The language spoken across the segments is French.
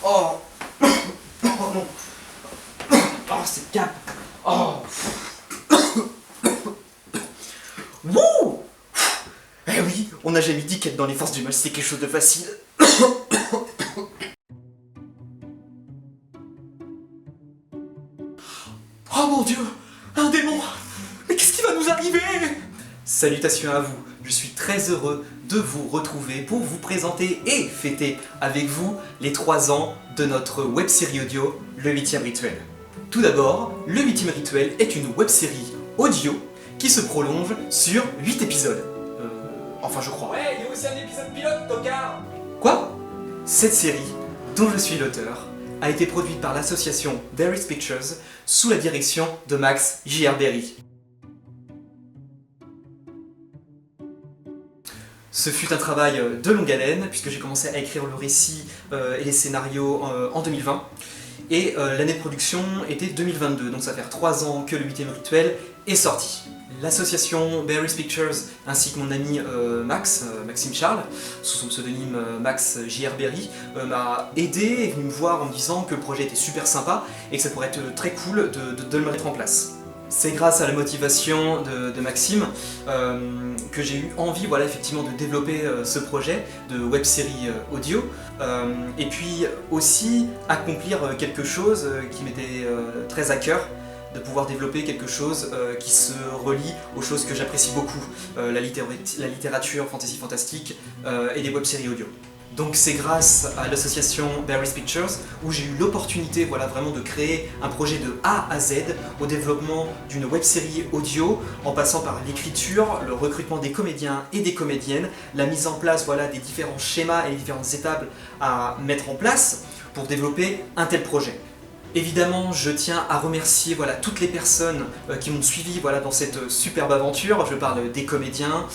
Oh, oh non. Oh, c'est cap. Oh. Wouh. Eh oui, on n'a jamais dit qu'être dans les forces du mal c'était quelque chose de facile. Oh mon Dieu, un démon. Mais qu'est-ce qui va nous arriver? Salutations à vous, je suis très heureux de vous retrouver pour vous présenter et fêter avec vous les 3 ans de notre web-série audio, Le 8e Rituel. Tout d'abord, Le 8e Rituel est une web-série audio qui se prolonge sur 8 épisodes. Enfin je crois. Ouais, il y a aussi un épisode pilote, tocard. Quoi? Cette série, dont je suis l'auteur, a été produite par l'association Berry's Pictures sous la direction de Max J.R. Berry. Ce fut un travail de longue haleine, puisque j'ai commencé à écrire le récit et les scénarios en 2020. Et l'année de production était 2022, donc ça fait 3 ans que le 8e Rituel est sorti. L'association Berry's Pictures ainsi que mon ami Maxime Charles, sous son pseudonyme Max J.R. Berry, m'a aidé et est venu me voir en me disant que le projet était super sympa et que ça pourrait être très cool de le mettre en place. C'est grâce à la motivation de Maxime que j'ai eu envie effectivement de développer ce projet de web-série audio et puis aussi accomplir quelque chose qui m'était très à cœur, de pouvoir développer quelque chose qui se relie aux choses que j'apprécie beaucoup, la littérature fantasy fantastique et les web-séries audio. Donc c'est grâce à l'association Berry's Pictures où j'ai eu l'opportunité vraiment de créer un projet de A à Z au développement d'une web-série audio en passant par l'écriture, le recrutement des comédiens et des comédiennes, la mise en place des différents schémas et les différentes étapes à mettre en place pour développer un tel projet. Évidemment, je tiens à remercier toutes les personnes qui m'ont suivi dans cette superbe aventure. Je parle des comédiens,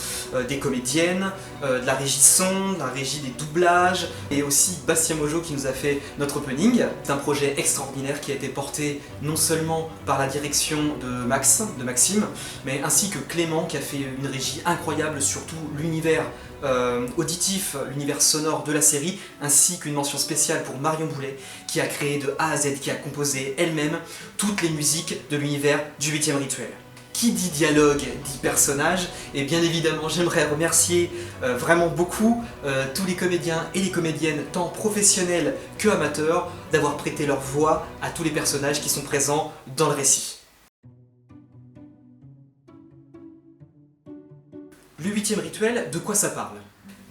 des comédiennes, de la régie son, de la régie des doublages, et aussi Bastien Mojo qui nous a fait notre opening. C'est un projet extraordinaire qui a été porté non seulement par la direction de Maxime, mais ainsi que Clément qui a fait une régie incroyable sur tout l'univers auditif, l'univers sonore de la série, ainsi qu'une mention spéciale pour Marion Boulet qui a créé de A à Z, qui a composé elle-même toutes les musiques de l'univers du 8e Rituel. Qui dit dialogue dit personnage, et bien évidemment j'aimerais remercier vraiment beaucoup tous les comédiens et les comédiennes, tant professionnels que amateurs, d'avoir prêté leur voix à tous les personnages qui sont présents dans le récit. Le 8e Rituel, de quoi ça parle?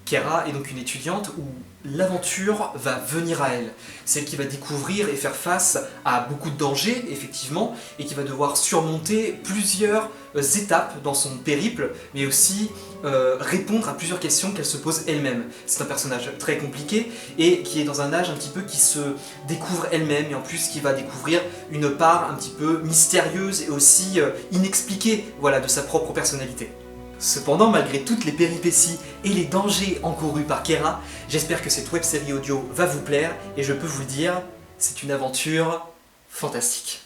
Kera est donc une étudiante où l'aventure va venir à elle. Celle qui va découvrir et faire face à beaucoup de dangers, effectivement, et qui va devoir surmonter plusieurs étapes dans son périple, mais aussi répondre à plusieurs questions qu'elle se pose elle-même. C'est un personnage très compliqué et qui est dans un âge un petit peu qui se découvre elle-même, et en plus qui va découvrir une part un petit peu mystérieuse et aussi inexpliquée de sa propre personnalité. Cependant, malgré toutes les péripéties et les dangers encourus par Kera, j'espère que cette web-série audio va vous plaire et je peux vous le dire, c'est une aventure fantastique.